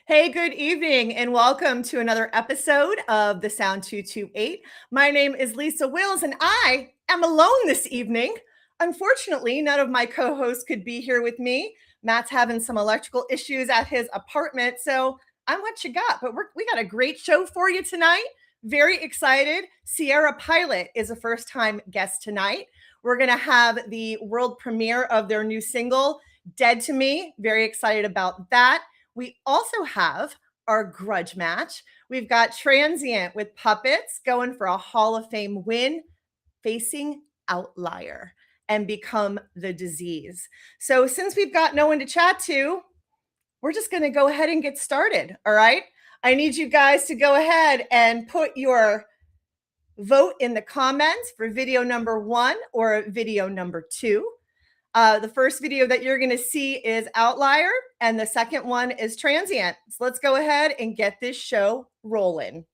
Hey, good evening, and welcome to another episode of the Sound 228. My name is Lisa Wills, and I am alone this evening. Unfortunately, none of my co hosts could be here with me. Matt's having some electrical issues at his apartment, so I'm what you got. But we got a great show for you tonight. Very excited. Sierra Pilot is a first time guest tonight. We're going to have the world premiere of their new single, Dead to Me. Very excited about that. We also have our grudge match. We've got Transient with Puppets going for a Hall of Fame win, facing Outlier and Become the Disease. So, since we've got no one to chat to, we're just going to go ahead and get started. All right. I need you guys to go ahead and put your vote in the comments for video number 1 or video number 2. The first video that you're going to see is Outlier, and the second one is Transient. So let's go ahead and get this show rolling.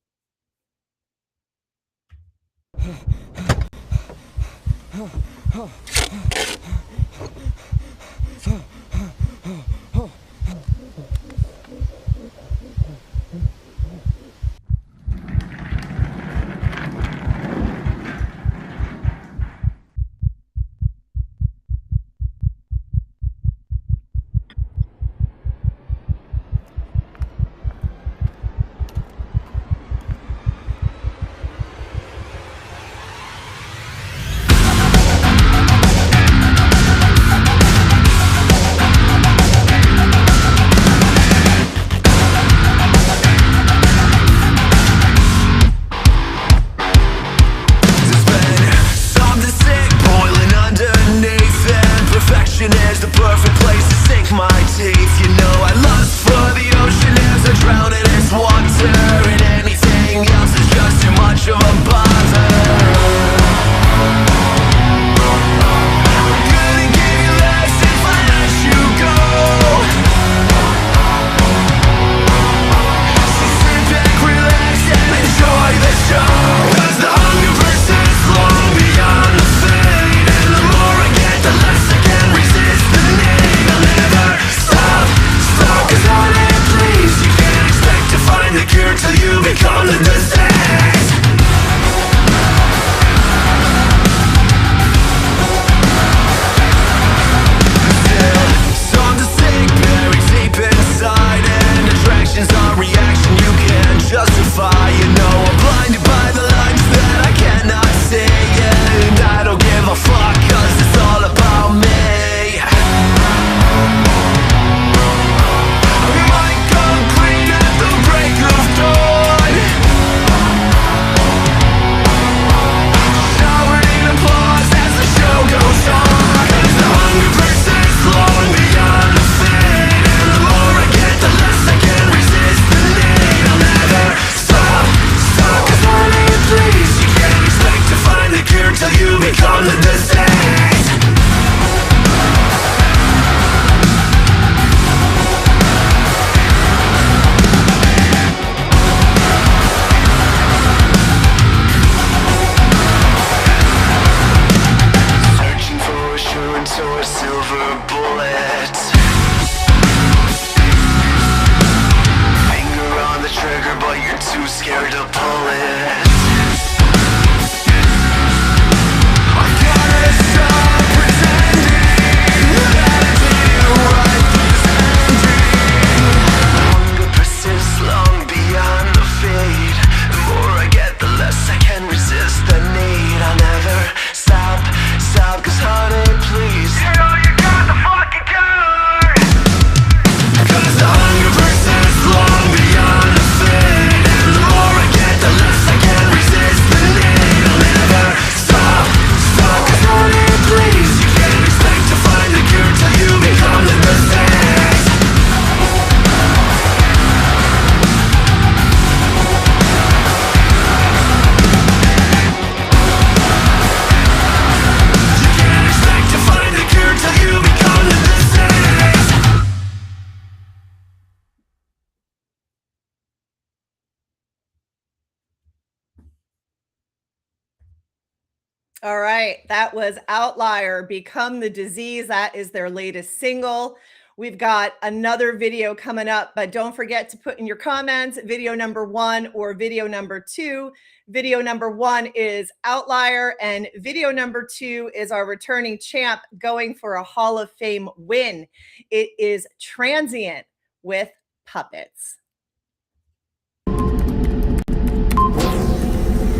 All right, that was Outlier, Become the Disease. That is their latest single. We've got another video coming up, but don't forget to put in your comments video number 1 or video number 2. Video number 1 is Outlier, and video number 2 is our returning champ going for a Hall of Fame win. It is Transient with Puppets.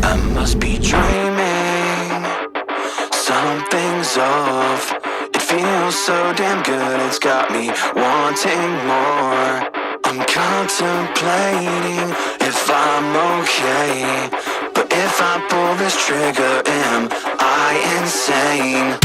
I must be dreaming, something's off. It feels so damn good, it's got me wanting more. I'm contemplating if I'm okay, but if I pull this trigger, am I insane?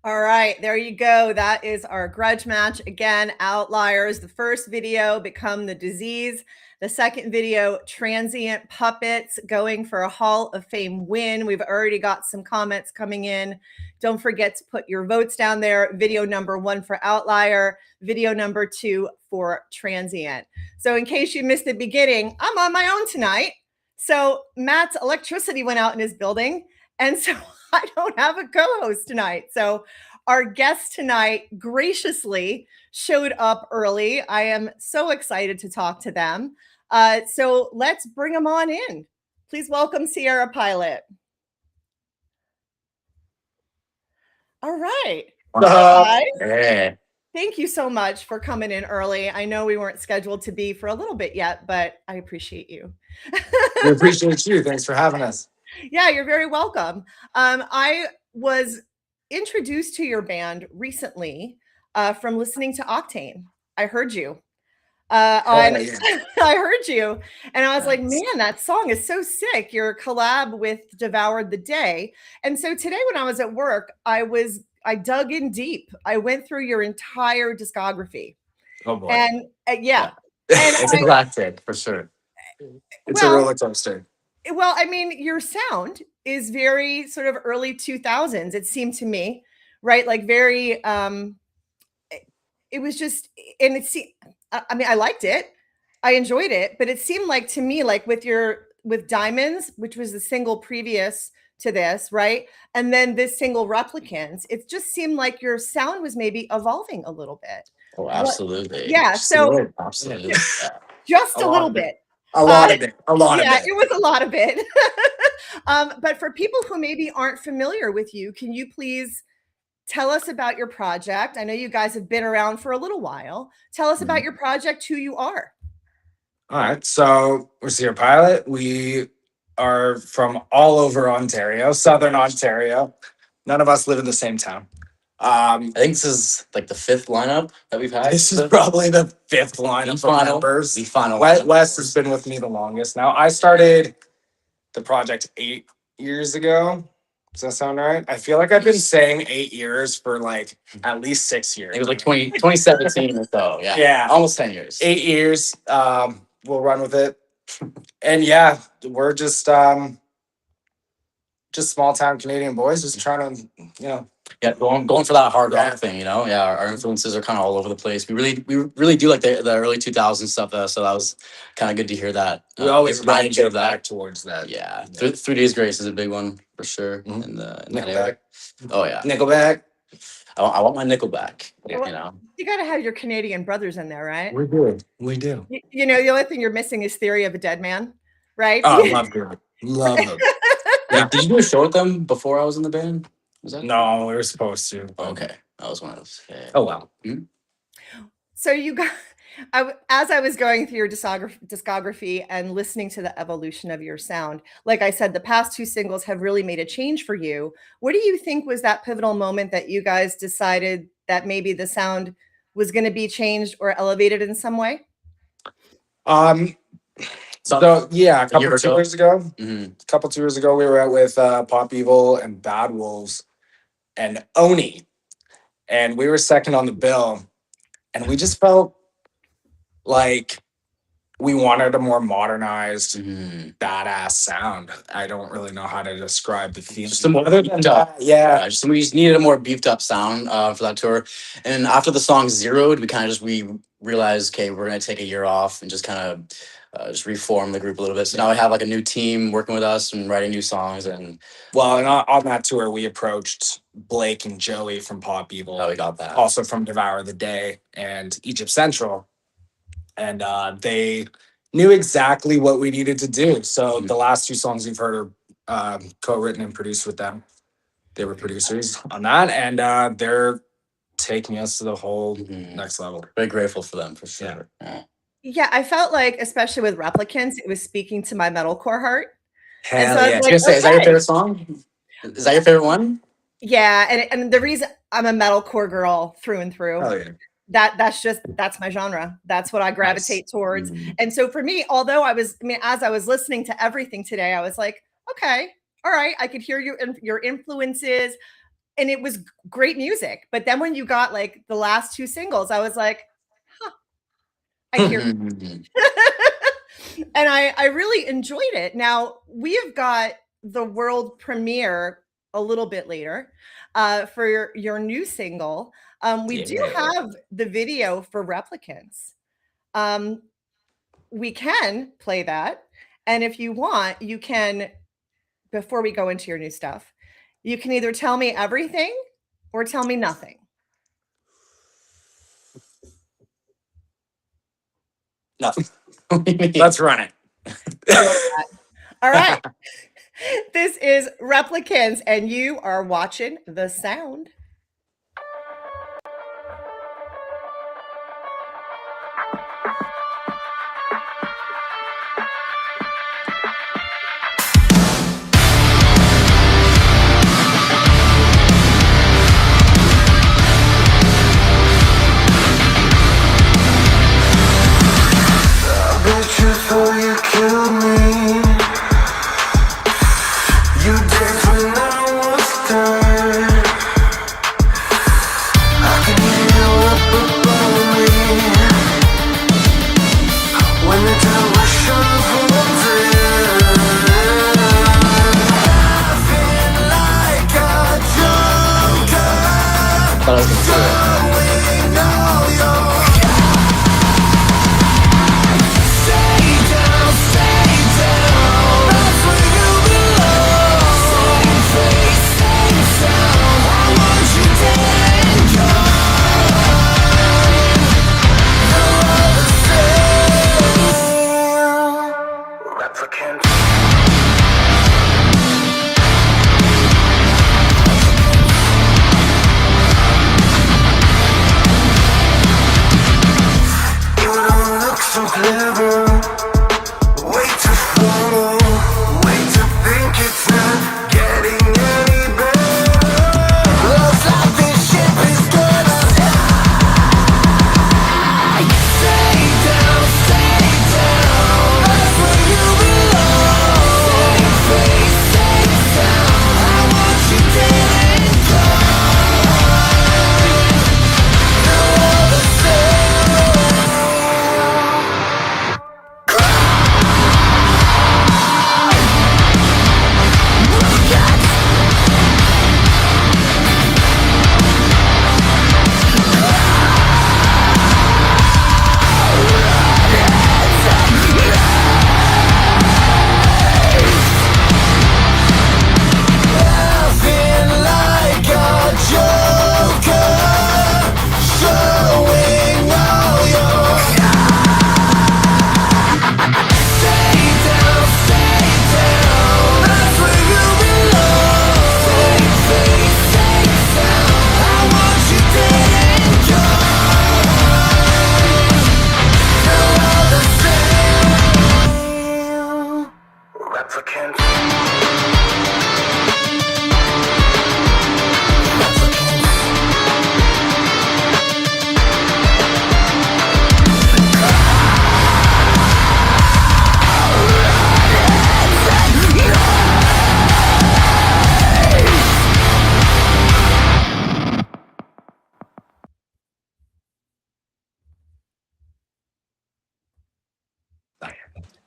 All right, there you go. That is our grudge match. Again, Outliers. The first video, Become the Disease. The second video, Transient Puppets, going for a Hall of Fame win. We've already got some comments coming in. Don't forget to put your votes down there. Video number 1 for Outlier. Video number 2 for Transient. So in case you missed the beginning, I'm on my own tonight. So Matt's electricity went out in his building. And so I don't have a co-host tonight. So our guest tonight graciously showed up early. I am so excited to talk to them. So let's bring them on in. Please welcome Sierra Pilot. All right. Hey. Thank you so much for coming in early. I know we weren't scheduled to be for a little bit yet, but I appreciate you. We appreciate you. Thanks for having us. Yeah, you're very welcome. I was introduced to your band recently from listening to Octane. I heard you. I heard you, and I was like, man, that song is so sick. Your collab with Devoured the Day. And so today when I was at work, I was I dug in deep. I went through your entire discography, Oh boy. and yeah, It's eclectic for sure. It's a roller coaster. Well, I mean, your sound is very sort of early 2000s, it seemed to me, right? Like very it was just, and I mean, I liked it. I enjoyed it, but it seemed like to me, like with Diamonds, which was the single previous to this, right? And then this single Replicants, it just seemed like your sound was maybe evolving a little bit. Oh, absolutely. Yeah. So Absolutely. just a little bit. A lot of it. A lot of Yeah, it. it was a lot of it. But for people who maybe aren't familiar with you, can you please tell us about your project? I know you guys have been around for a little while. Tell us about your project, who you are. All right. So we're Sierra Pilot. We are from all over Ontario, Southern Ontario. None of us live in the same town. I think this is like the fifth lineup that we've had. This is probably the fifth lineup of members. The final. Wes has been with me the longest now. I started the project 8 years ago. Does that sound right? I feel like I've been saying 8 years for like at least 6 years. It was like 2017 or so. Yeah. Yeah. Almost 10 years. 8 years. We'll run with it. And yeah, we're just small town Canadian boys just trying to, Yeah, going for that hard rock Yeah. thing, Yeah, our influences are kind of all over the place. We really do like the early 2000s stuff, so that was kind of good to hear that. we always it try to reminded you get of that. back towards that. Yeah, 3 Days Grace is a big one for sure. Mhm. In that Nickelback. era. Oh yeah, Nickelback. I want my nickel back. Yeah. You got to have your Canadian brothers in there, right? We do. We do. You know, the only thing you're missing is Theory of a Dead Man, right? Oh, love them. Love them. Yeah. Did you do a show with them before I was in the band? Was that? No, we were supposed to. Okay, that was one of those. Yeah. Oh well. So you got, as I was going through your discography and listening to the evolution of your sound, like I said, the past 2 singles have really made a change for you. What do you think was that pivotal moment that you guys decided that maybe the sound was going to be changed or elevated in some way? So yeah, a year couple ago. tours ago. Mhm. A couple tours ago, we were out with Pop Evil and Bad Wolves and Oni, and we were second on the bill, and we just felt like we wanted a more modernized, Mhm. badass sound. I don't really know how to describe the feeling. Just a more Other than beefed up. that, yeah. We just needed a more beefed up sound for that tour. And after the song Zeroed, we realized, okay, we're gonna take a year off and just kind of just reform the group a little bit. So now we have like a new team working with us and writing new songs. And Well, and on that tour, we approached Blake and Joey from Pop Evil, we got that. also from Devour the Day and Egypt Central. And they knew exactly what we needed to do. So Mhm. the last 2 songs you've heard are co-written and produced with them. They were producers on that, and they're taking us to the whole Mhm. next level. Very grateful for them for sure. Yeah. Yeah, I felt like, especially with Replicants, it was speaking to my metalcore heart. Hell so I yeah. I was Like, gonna say, is that your okay. favorite song? Is that your favorite one? Yeah, and the reason I'm a metalcore girl through and through. Hell yeah. That's my genre. That's what I gravitate towards. Mhm. And so for me, although as I was listening to everything today, I was like, okay, all right, I could hear your influences, and it was great music. But then when you got like the last 2 singles, I was like, huh, I hear Mhm. and I really enjoyed it. Now we have got the world premiere a little bit later for your new single. We do Yeah. have the video for Replicants. We can play that, and if you want, you can. Before we go into your new stuff, you can either tell me everything or tell me nothing. Nothing. Let's run it. All right. This is Replicants, and you are watching The Sound. Bet you thought you killed me. You danced when I was done.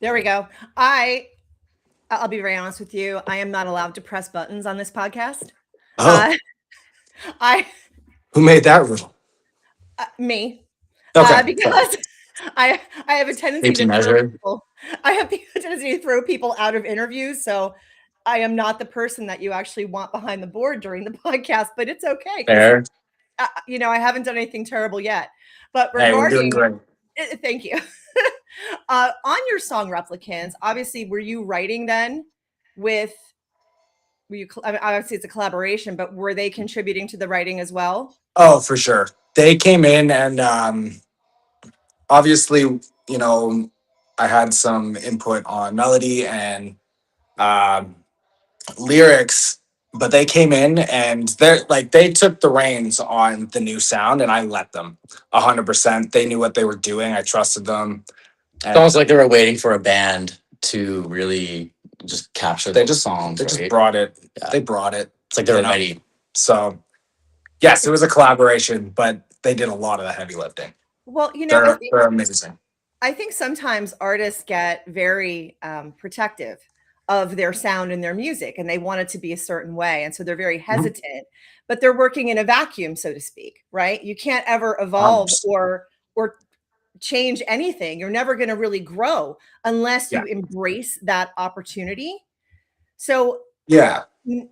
There we go. I'll be very honest with you. I am not allowed to press buttons on this podcast. Oh, Uh, I who made that rule? Me, Okay. because I have a tendency Safety to throw measure. people. I have a tendency to throw people out of interviews. So I am not the person that you actually want behind the board during the podcast. But it's okay because Fair. I haven't done anything terrible yet. But Hey, we're doing regarding, great. thank you. On your song Replicants, obviously, were you writing then with? I mean, obviously, it's a collaboration, but were they contributing to the writing as well? Oh, for sure. They came in and obviously, I had some input on melody and um, lyrics, but they came in and they took the reins on the new sound, and I let them 100%. They knew what they were doing. I trusted them. It's almost like they were waiting for a band to really just capture They those just songs. They right? just brought it. Yeah. They brought it. It's like they were you know. ready. So yes, it was a collaboration, but they did a lot of the heavy lifting. Well, They're amazing. I think sometimes artists get very protective of their sound and their music, and they want it to be a certain way, and so they're very hesitant. But they're working in a vacuum, so to speak, right? You can't ever evolve or change anything. You're never going to really grow unless you embrace that opportunity. So Yeah.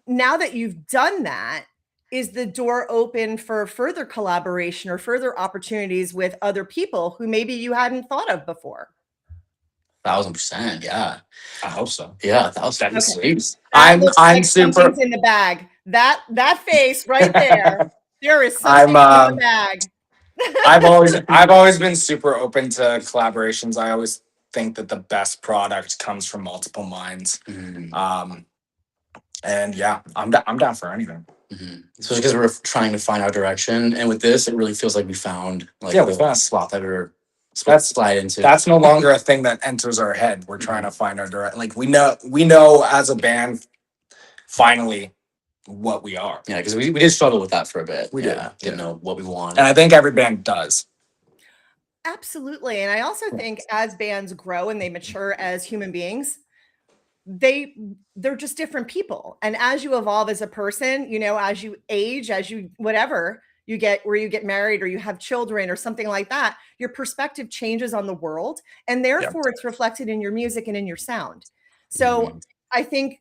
now that you've done that, is the door open for further collaboration or further opportunities with other people who maybe you hadn't thought of before? 1,000%. Yeah. I hope so. Yeah. 1,000. That'd be Okay. sweet. That I'm looks I'm like super. something's in the bag. That face right there. There is something in the bag. I've always been super open to collaborations. I always think that the best product comes from multiple minds. Mhm. And yeah, I'm down for anything. Especially because we're trying to find our direction, and with this, it really feels like we found like Yeah, we the found- spot that we're That's- slide into. That's no longer a thing that enters our head. We're trying to find our direct. Like we know as a band, finally, what we are. Yeah, because we did struggle with that for a bit. We Didn't did. know what we wanted. And I think every band does. Absolutely. And I also think as bands grow and they mature as human beings, they're just different people. And as you evolve as a person, as you age, as you whatever, you get where you get married or you have children or something like that, your perspective changes on the world. And therefore it's reflected in your music and in your sound. So I think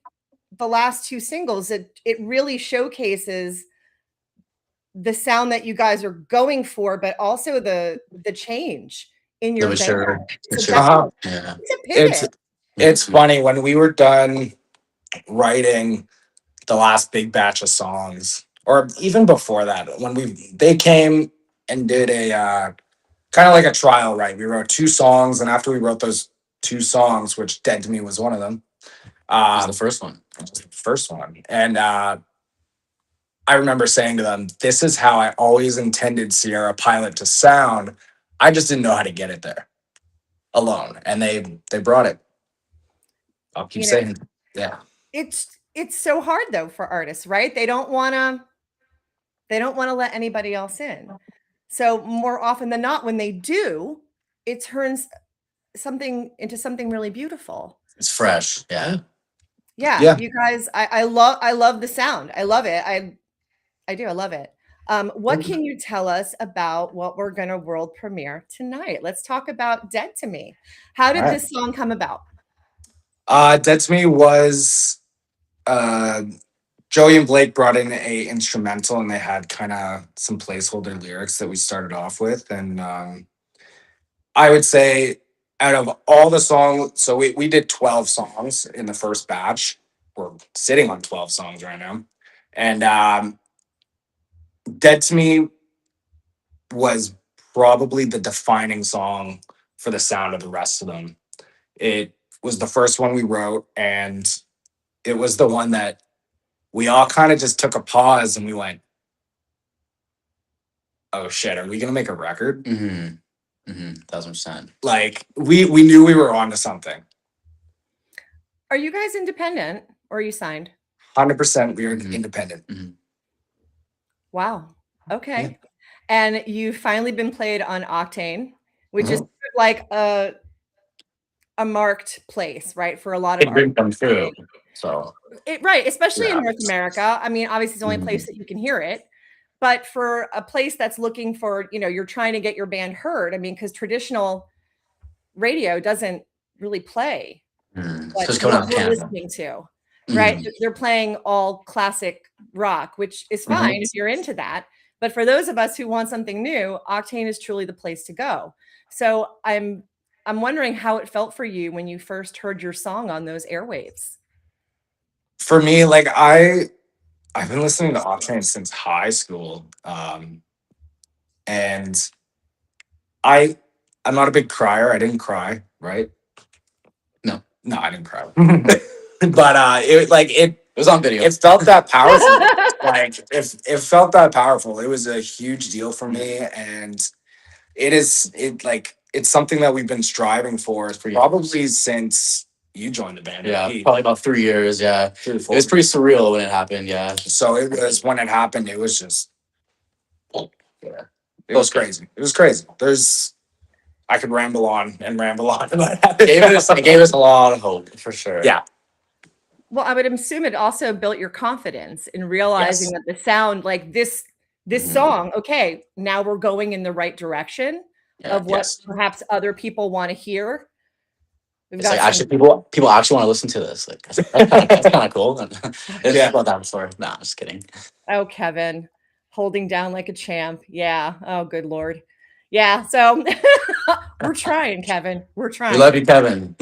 the last two singles, it really showcases the sound that you guys are going for, but also the change in your Mature. band. It's Mature. a Yeah. pivot. It's funny when we were done writing the last big batch of songs, or even before that, when they came and did a kind of like a trial, right? We wrote 2 songs, and after we wrote those 2 songs, which Dead to Me was one of them, was the first one. it was the first one, and I remember saying to them, "This is how I always intended Sierra Pilot to sound. I just didn't know how to get it there alone," and they brought it. I'll keep saying, yeah. It's so hard though for artists, right? They don't want to let anybody else in. So more often than not, when they do, it turns something into something really beautiful. It's fresh. Yeah. Yeah. You guys, I love the sound. I love it. I do. I love it. What can you tell us about what we're going to world premiere tonight? Let's talk about Dead to Me. How did this song come about? Dead to Me was Joey and Blake brought in a instrumental, and they had kind of some placeholder lyrics that we started off with. And I would say out of all the songs, so we did 12 songs in the first batch. We're sitting on 12 songs right now. And Dead to Me was probably the defining song for the sound of the rest of them. It was the first one we wrote, and it was the one that we all kind of just took a pause and we went, "Oh shit, are we gonna make a record?" 1,000%. Like we knew we were onto something. Are you guys independent or are you signed? 100%, we are independent. Wow. Okay. And you've finally been played on Octane, which is like a a marked place, right? For a lot of It didn't come artists. through. So Right, especially in yeah. North America. I mean, obviously, it's the only place Mhm. that you can hear it. But for a place that's looking for, you're trying to get your band heard. I mean, because traditional radio doesn't really play It's what just coming out of we're Canada. listening to, right? Mhm. They're playing all classic rock, which is Mhm. fine if you're into that. But for those of us who want something new, Octane is truly the place to go. So I'm wondering how it felt for you when you first heard your song on those airwaves. For me, like I've been listening to Octane since high school. And I'm not a big crier. I didn't cry, right? No. No, I didn't cry. But it was on video. it felt that powerful. Like it felt that powerful. It was a huge deal for me, and it's something that we've been striving for probably since you joined the band. Yeah, Pete. probably about 3 years. Yeah, 3 or it 4. was pretty surreal when it happened. Yeah, So it was when it happened. It was just yeah. it was crazy. It was crazy. I could ramble on and ramble on about that. It gave us a lot of hope for sure. Yeah. Well, I would assume it also built your confidence in realizing Yes. that the sound like this Mhm. song, okay, now we're going in the right direction Yeah, of what yes. perhaps other people want to hear. We've It's like got actually people actually want to listen to this. Like that's kind of cool. It's Yeah. about that before. Nah, just kidding. oh, Kevin, holding down like a champ. Yeah. Oh, good Lord. Yeah. So we're trying, Kevin. We're We trying. love you, Kevin.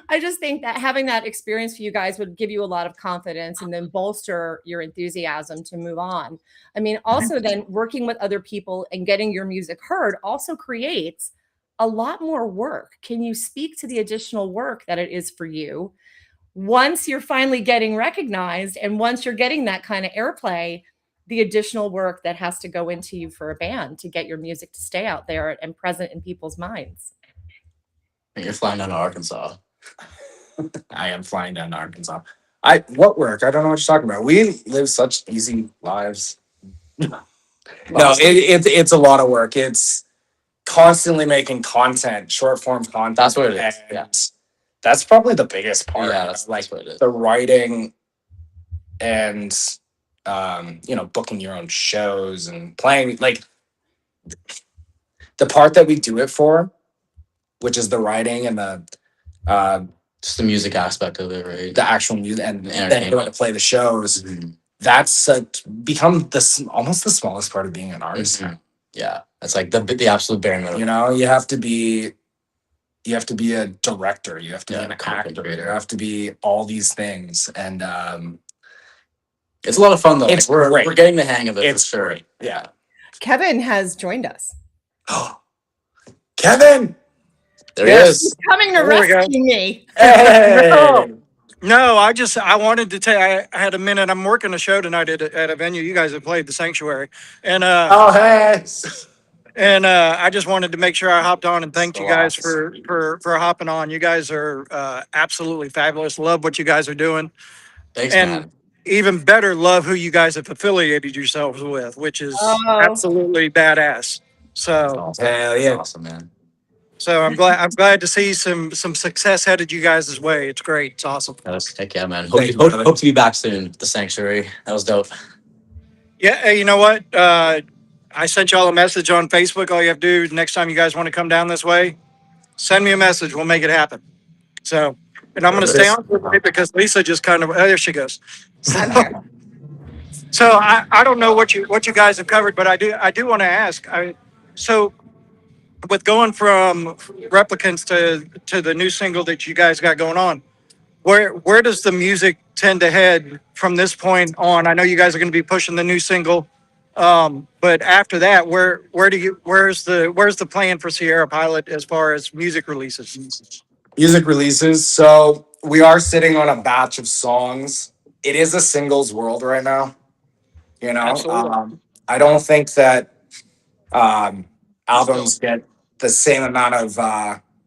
I just think that having that experience for you guys would give you a lot of confidence and then bolster your enthusiasm to move on. I mean, also then working with other people and getting your music heard also creates a lot more work. Can you speak to the additional work that it is for you once you're finally getting recognized and once you're getting that kind of airplay, the additional work that has to go into you for a band to get your music to stay out there and present in people's minds? You're flying down to Arkansas. I am flying down to Arkansas. What work? I don't know what you're talking about. We live such easy lives. No, it's a lot of work. It's constantly making content, short form content. That's what it is. and Yeah. That's probably the biggest part. Yeah, that's like what it is. the writing and booking your own shows and playing. Like the part that we do it for, which is the writing and Just the music aspect of it, right? the actual music and then Entertainment. going to play the shows. Mhm. That's become almost the smallest part of being an artist. Mhm. Yeah, that's like the absolute bare minimum. You have to be a director, you have to be an actor, you have to be all these things, and It's a lot of fun though. It's Like, great. we're getting the hang of it It's for sure. great. Yeah. Kevin has joined us. Kevin, There Yes. he He's is. coming to There we go. rescue me. hey. No, I wanted to tell you, I had a minute. I'm working a show tonight at a venue you guys have played, the Sanctuary. And Oh, hey. I just wanted to make sure I hopped on and thanked you guys for hopping on. You guys are absolutely fabulous. Love what you guys are doing. Thanks, And man. even better, love who you guys have affiliated yourselves with, which is Oh. absolutely badass. So Hell yeah. Awesome, man. I'm glad to see some success headed you guys' way. It's great. It's awesome. Heck yeah, man. Thank you, Hope brother. to be back soon at the Sanctuary. That was dope. Yeah, hey, you know what? I sent y'all a message on Facebook. All you have to do next time you guys want to come down this way, send me a message. We'll make it happen. So, and I'm going to stay on for it because Lisa just kind of, there she goes. I'm here. So I don't know what you guys have covered, but I do want to ask. So with going from Replicants to the new single that you guys got going on, where does the music tend to head from this point on? I know you guys are going to be pushing the new single, but after that, where's the plan for Sierra Pilot as far as music releases? Music releases. So we are sitting on a batch of songs. It is a singles world right now. Absolutely. I don't think that albums get the same amount of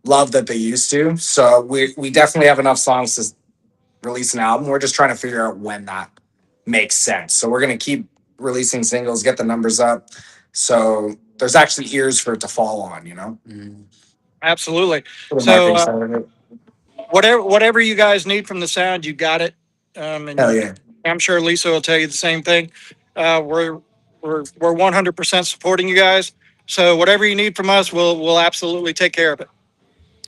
love that they used to. So we definitely have enough songs to release an album. We're just trying to figure out when that makes sense. So we're gonna keep releasing singles, get the numbers up. So there's actually ears for it to fall on. Mhm. Absolutely. for the So marketing side of it. whatever you guys need from the sound, you got it. And Hell yeah. I'm sure Lisa will tell you the same thing. We're 100% supporting you guys. So whatever you need from us, we'll absolutely take care of it.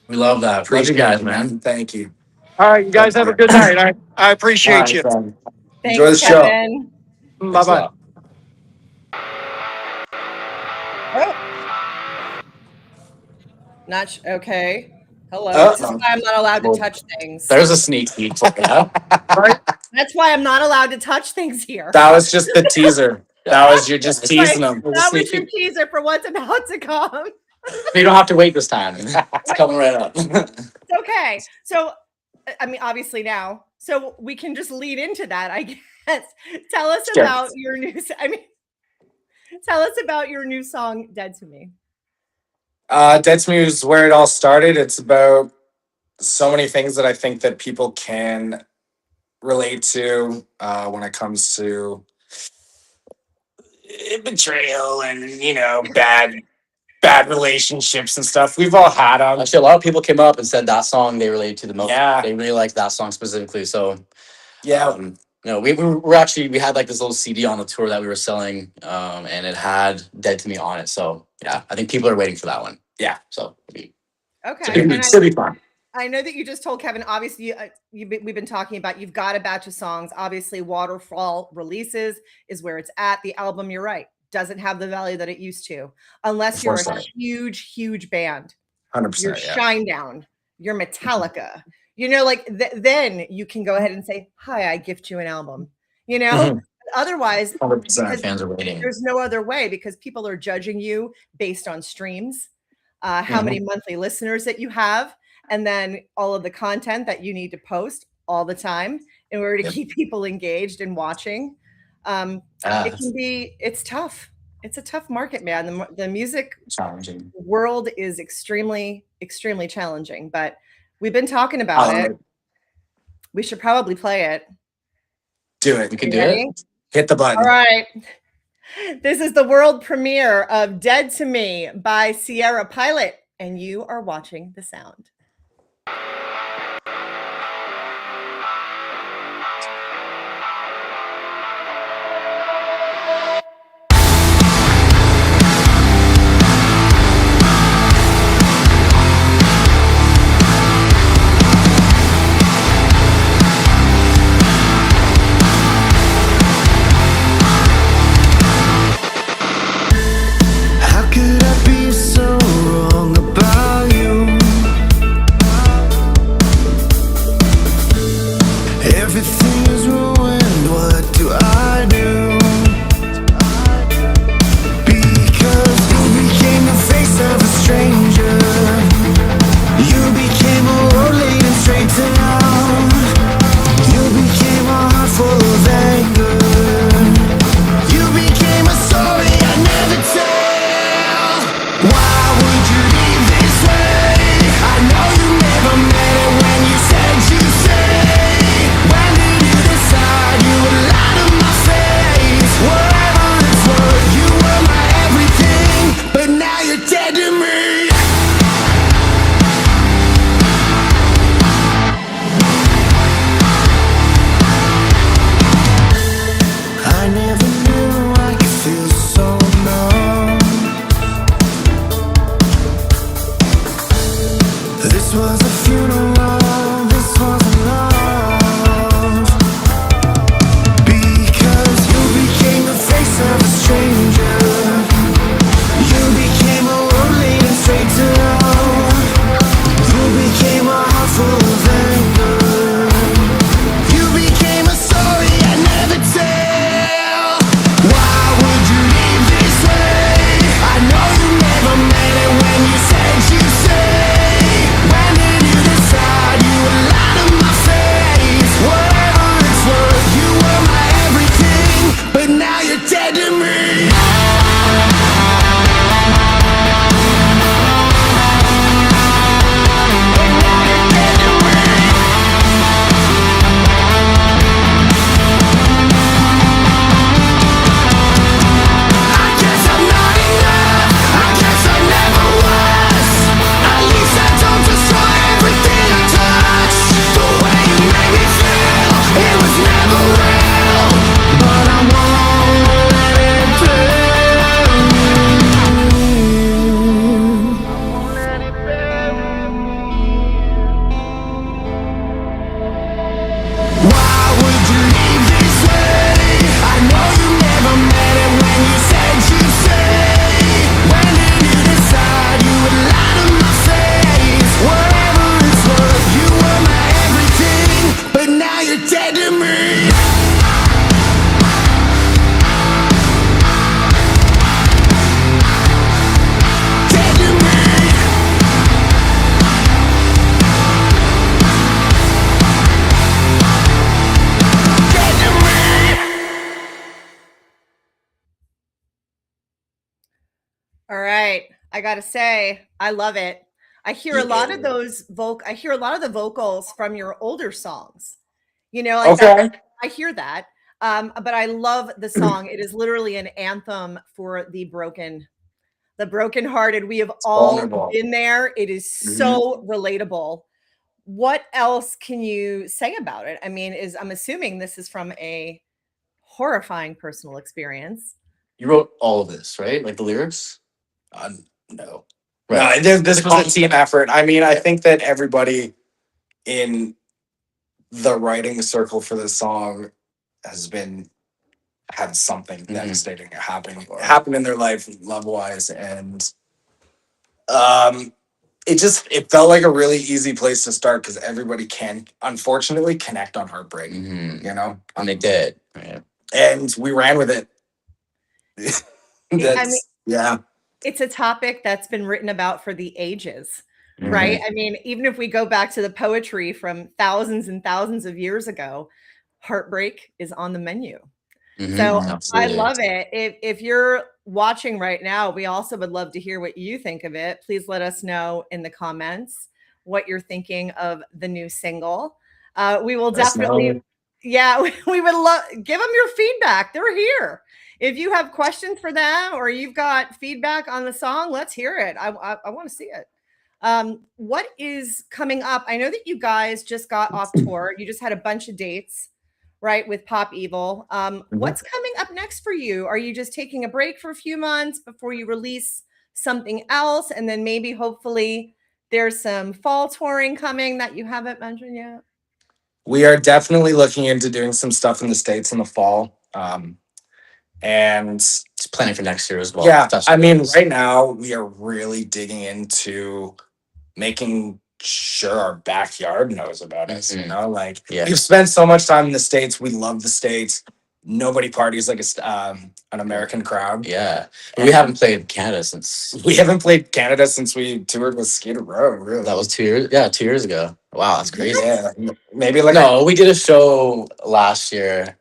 We love that. Love you Appreciate guys, it, man. Thank you. All right, you guys have a good night. I All appreciate right, you. fam. Thanks, Enjoy the show. Kevin. Bye Thanks a bye. lot. Okay. Hello. Oh. This is why I'm not allowed to Well, touch things. There's a sneak peek. Yeah. That's why I'm not allowed to touch things here. That was just the teaser. That was you just teasing them. That was your teaser for what's about to come. You don't have to wait this time. It's coming right up. Okay. So, I mean, obviously now, so we can just lead into that, I guess. Tell us Sure. about your new, tell us about your new song, Dead to Me. Dead to Me is where it all started. It's about so many things that I think that people can relate to when it comes to betrayal and, you know, bad relationships and stuff. We've all had them. Actually, a lot of people came up and said that song they related to the most. Yeah. They really liked that song specifically. So, Yeah. no, we had like this little CD on the tour that we were selling, and it had "Dead to Me" on it. So yeah, I think people are waiting for that one. Yeah. So Okay. It'll be fun. I know that you just told Kevin, obviously, we've been talking about, you've got a batch of songs. Obviously, Waterfall Releases is where it's at. The album, you're right, doesn't have the value that it used to, unless you're a Unfortunately. huge band. 100%. You're Yeah. Shinedown, you're Metallica. You know, like then you can go ahead and say, hi, I gift you an album. You know, Mhm. Otherwise, 100%. fans are waiting. there's no other way, because people are judging you based on streams, how many monthly listeners that you have, and then all of the content that you need to post all the time in order to keep people engaged and watching. It's tough. It's a tough market, man. The music Challenging. world is extremely challenging, but we've been talking about it. We should probably play it. Do it. We can You do ready? it. Hit the button. All right. This is the world premiere of Dead to Me by Sierra Pilot, and you are watching The Sound. How could I be so wrong about you? Everything is ruined, what do I do? Because you became the face of a stranger. You became a road leading straight to hell. You became a heart full of anger. You became a story I never tell. Why would you leave this way? I know you never meant it when you said you'd stay. When did you decide you would lie to my face? Whatever it's worth, you were my everything, but now you're dead to me. I never knew I could feel so numb. This was a funeral, this wasn't love. Because you became the face of a stranger. You became a road leading straight to hell. You became a heart full of anger. You became a story I never tell. Why would you leave this way? I know you never meant it when you said you'd stay. When did right. I gotta say, I love it. I hear a lot of Yeah. I hear a lot of the vocals from your older songs. You know, like that. Okay. I hear that. But I love the song. It is literally an anthem for the brokenhearted. We have all Vulnerable. been there. It is so relatable. What else can you say about it? I mean, I'm assuming this is from a horrifying personal experience. You wrote all of this, right? Like the lyrics? Uh, no. Right. No, this was a team effort. I mean, I think that everybody in the writing circle for this song has had something devastating happen in their life, love wise, and um, it felt like a really easy place to start because everybody can unfortunately connect on heartbreak, you know, And they did. Right. and we ran with it. I mean, Yeah. it's a topic that's been written about for the ages, right? I mean, even if we go back to the poetry from thousands and thousands of years ago, heartbreak is on the menu. So I Absolutely. love it. If you're watching right now, we also would love to hear what you think of it. Please let us know in the comments what you're thinking of the new single. We will definitely, yeah, we would love give them your feedback. They're here. If you have questions for them or you've got feedback on the song, let's hear it. I want to see it. What is coming up? I know that you guys just got off tour. You just had a bunch of dates, right, with Pop Evil. What's coming up next for you? Are you just taking a break for a few months before you release something else? And then maybe hopefully there's some fall touring coming that you haven't mentioned yet? We are definitely looking into doing some stuff in the States in the fall. And It's planning for next year as well. yeah, That's I mean, nice. right now we are really digging into making sure our backyard knows about us. You know, like we've spent so much time in the States. We love the States. Nobody parties like an American crowd. Yeah. We haven't played Canada since We haven't played Canada since we toured with Skid Row. Really, that was 2 years. Yeah, 2 years ago. Wow, that's crazy. Yeah, maybe like No, we did a show last year.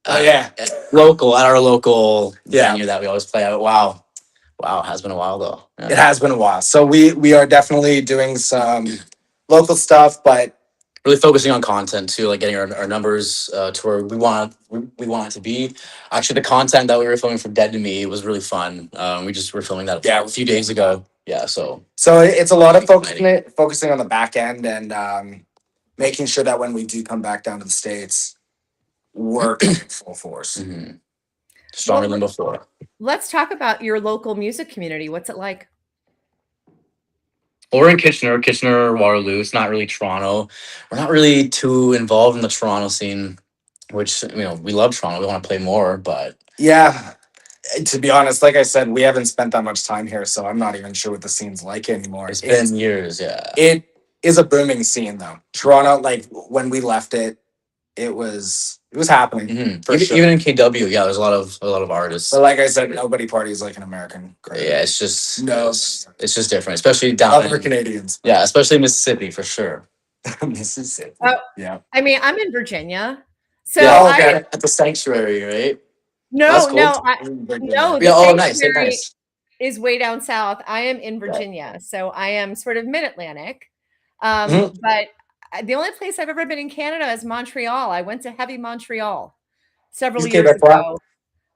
Oh yeah, at our local venue that we always play at. Wow, it has been a while though. Yeah. it has been a while. So we are definitely doing some local stuff, but Really focusing on content too, like getting our numbers to where we want it to be. Actually, the content that we were filming for Dead to Me was really fun. We just were filming that a few days ago. Yeah, so it's a lot of focusing on the back end and making sure that when we do come back down to the States, we're coming full force. Stronger than before. Let's talk about your local music community. What's it like? Well, we're in Kitchener, Waterloo. It's not really Toronto. We're not really too involved in the Toronto scene, which, we love Toronto. We want to play more, but Yeah, to be honest, like I said, we haven't spent that much time here, so I'm not even sure what the scene's like anymore. It's been years. Yeah, it is a booming scene though. Toronto, like when we left it, it was happening. For sure. Even in KW, yeah, there's a lot of artists. But like I said, nobody parties like an American. Yeah, it's just No. it's just different, especially down Other in Canadians. Yeah, especially Mississippi for sure. Mississippi. Yeah. I mean, I'm in Virginia, so at the sanctuary, right? No, cool. no, Yeah, the nice. sanctuary is way down south. I am in Virginia, so I am sort of mid-Atlantic. But the only place I've ever been in Canada is Montreal. I went to Heavy Montreal several years ago.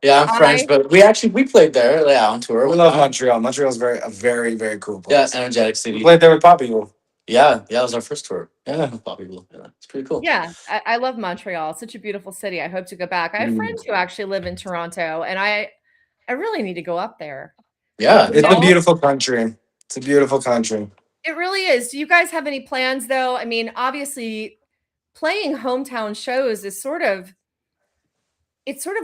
Yeah, I'm French, but we played there, on tour. We love Montreal. Montreal's a very, very cool place. Yeah, energetic city. We played there with Pop Evil. Yeah, that was our first tour. Yeah, Pop Evil. Yeah, it's pretty cool. Yeah, I love Montreal. It's such a beautiful city. I hope to go back. I have friends who actually live in Toronto, and I really need to go up there. Yeah, it's a beautiful country. It's a beautiful country. It really is. Do you guys have any plans though? I mean, obviously playing hometown shows is sort of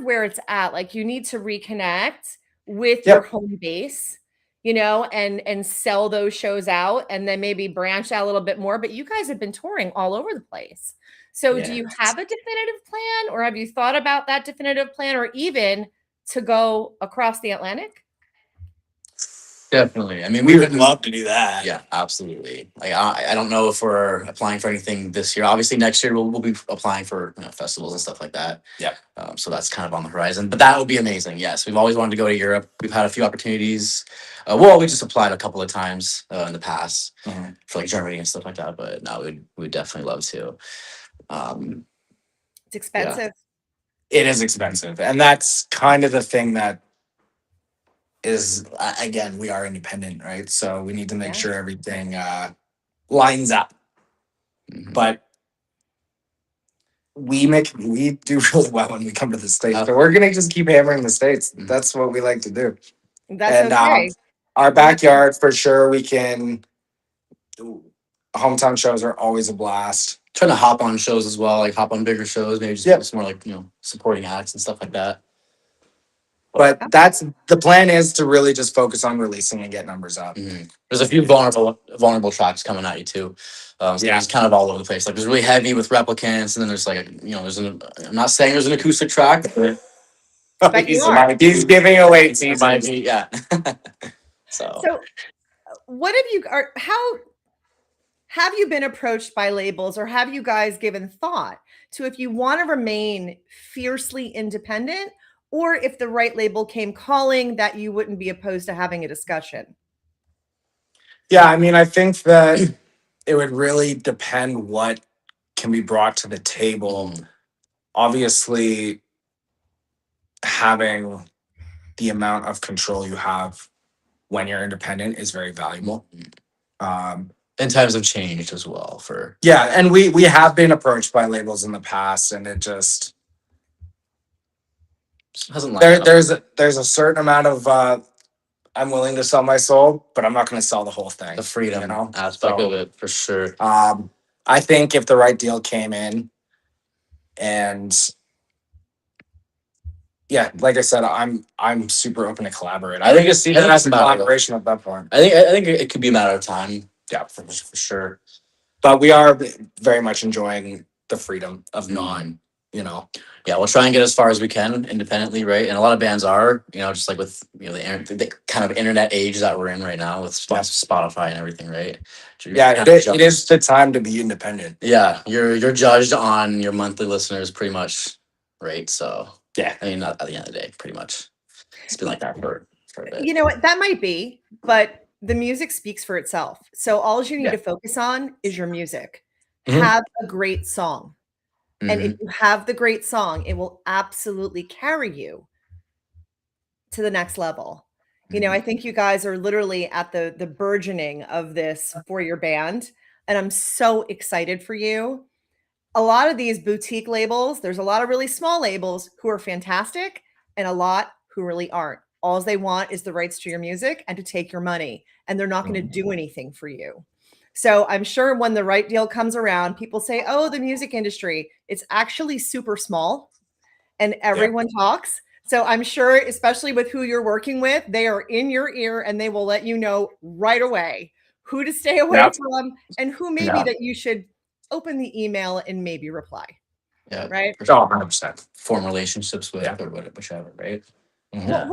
where it's at. Like you need to reconnect with your home base, and sell those shows out and then maybe branch out a little bit more. But you guys have been touring all over the place. So do you have a definitive plan, or have you thought about that definitive plan, or even to go across the Atlantic? Definitely. I mean, We we've would been love to do that. Yeah, absolutely. Like I don't know if we're applying for anything this year. Obviously, next year we'll be applying for festivals and stuff like that. Yeah. So that's kind of on the horizon. But that would be amazing. Yes, we've always wanted to go to Europe. We've had a few opportunities. Well, we just applied a couple of times in the past Mhm. for like Germany and stuff like that. But no, we'd definitely love to. It's expensive. It is expensive, and that's kind of the thing that is again, we are independent, right? So we need to make Yeah. sure everything lines up. Mhm. But we do really well when we come to the States. So we're gonna just keep hammering the States. Mhm. That's what we like to do. That's And okay. our backyard for sure, we can hometown shows are always a blast. Trying to hop on shows as well, like hop on bigger shows, maybe just Yep. some more like supporting acts and stuff like that. But that's the plan, is to really just focus on releasing and get numbers up. Mhm. There's a few vulnerable tracks coming at you too. So Yeah. it's kind of all over the place. Like there's really heavy with replicants, and then there's like there's an. I'm not saying there's an acoustic track, but But you are. He's giving away it might teasers. be, yeah. So So, what have you how have you been approached by labels, or have you guys given thought to if you want to remain fiercely independent, or if the right label came calling, that you wouldn't be opposed to having a discussion? Yeah, I mean, I think that it would really depend what can be brought to the table. Obviously, having the amount of control you have when you're independent is very valuable. and times have changed as well for Yeah, and we have been approached by labels in the past, and it just hasn't lined up. there's a certain amount of I'm willing to sell my soul, but I'm not going to sell the whole thing. The freedom you know? aspect So, of it for sure. I think if the right deal came in, and yeah, like I said, I'm super open to collaborate. I think it's see that as a collaboration at that point. I think it could be a matter of time. Yeah, for sure. But we are very much enjoying the freedom of not, Mhm. Yeah, We'll try and get as far as we can independently, right? And a lot of bands are, just like with the kind of internet age that we're in right now with Spotify and everything, right? Yeah, it is the time to be independent. Yeah, you're judged on your monthly listeners pretty much, right? So Yeah, I mean, at the end of the day, pretty much, it's been like that for a bit. You know what? That might be, but the music speaks for itself. So all you need Yeah. to focus on is your music. Mhm. Have a great song. And if Mhm. you have the great song, it will absolutely carry you to the next level. I think you guys are literally at the burgeoning of this for your band, and I'm so excited for you. A lot of these boutique labels, there's a lot of really small labels who are fantastic, and a lot who really aren't. All they want is the rights to your music and to take your money, and they're not going to do anything for you. So I'm sure when the right deal comes around, people say, "Oh, the music industry, it's actually super small," and everyone talks. So I'm sure, especially with who you're working with, they are in your ear and they will let you know right away who to stay away Yep. from and who maybe that you should open the email and maybe reply. Yeah, Right. for sure. 100%. Form relationships with Yeah. or whichever, right? Well,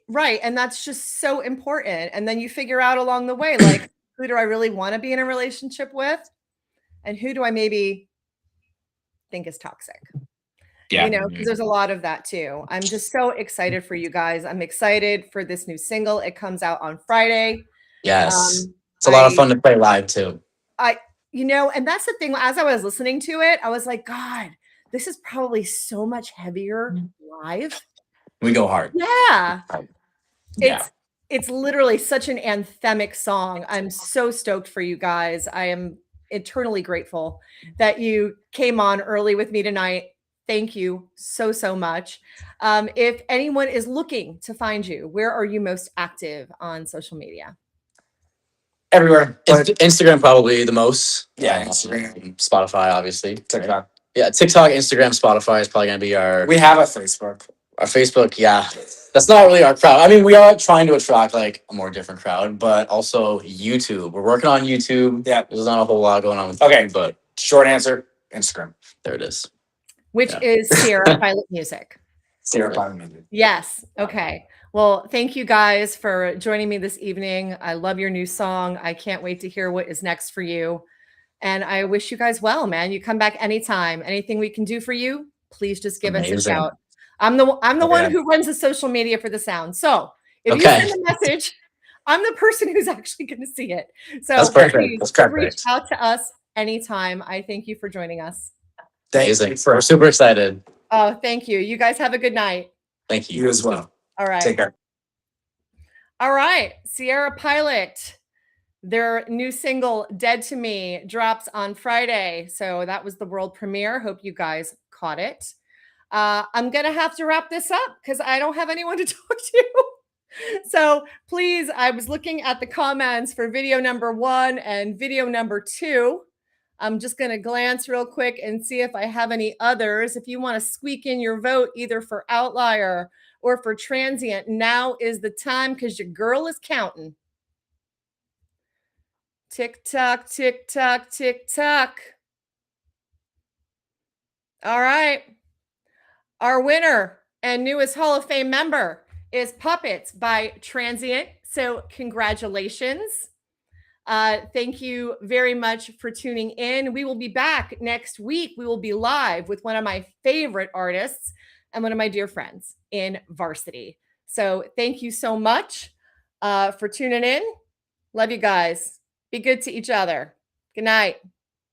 right. And that's just so important. And then you figure out along the way, like, who do I really want to be in a relationship with? And who do I maybe think is toxic? Yeah. Because there's a lot of that too. I'm just so excited for you guys. I'm excited for this new single. It comes out on Friday. Yes. It's a lot of fun to play live too. And that's the thing. As I was listening to it, I was like, God, this is probably so much heavier live. We go hard. Yeah. Yeah. It's literally such an anthemic song. I'm so stoked for you guys. I am eternally grateful that you came on early with me tonight. Thank you so, so much. If anyone is looking to find you, where are you most active on social media? Everywhere. But Instagram probably the most. Yeah, Instagram. Spotify, obviously. TikTok. Yeah, TikTok, Instagram, Spotify is probably gonna be our We have a Facebook. Facebook. Yeah, that's not really our crowd. I mean, we are trying to attract like a more different crowd, but also YouTube. We're working on YouTube. Yeah. There's not a whole lot going on with Okay. YouTube, but Short answer, Instagram. there it is. Which is Sierra Pilot Music. Sierra Pilot Music. Yes. Okay. Well, thank you guys for joining me this evening. I love your new song. I can't wait to hear what is next for you. And I wish you guys well, man. You come back anytime. Anything we can do for you, please just give us a Amazing. shout. I'm the Oh, one yeah. who runs the social media for the sound. So if you Okay. send a message, I'm the person who's actually going to see it. So That's perfect. please That's perfect. reach out to us anytime. I thank you for joining us. Thank Amazing. you for We're super excited. Oh, thank you. You guys have a good night. Thank you. you as well. All right. Take care. All right. Sierra Pilot. Their new single, Dead to Me, drops on Friday. So that was the world premiere. Hope you guys caught it. I'm going to have to wrap this up because I don't have anyone to talk to. So please, I was looking at the comments for video number 1 and video number 2. I'm just going to glance real quick and see if I have any others. If you want to squeak in your vote either for Outlier or for Transient, now is the time because your girl is counting. Tick tock, tick tock, tick tock. All right. Our winner and newest Hall of Fame member is Puppets by Transient. So congratulations. Thank you very much for tuning in. We will be back next week. We will be live with one of my favorite artists and one of my dear friends in Varsity. So thank you so much for tuning in. Love you guys. Be good to each other. Good night.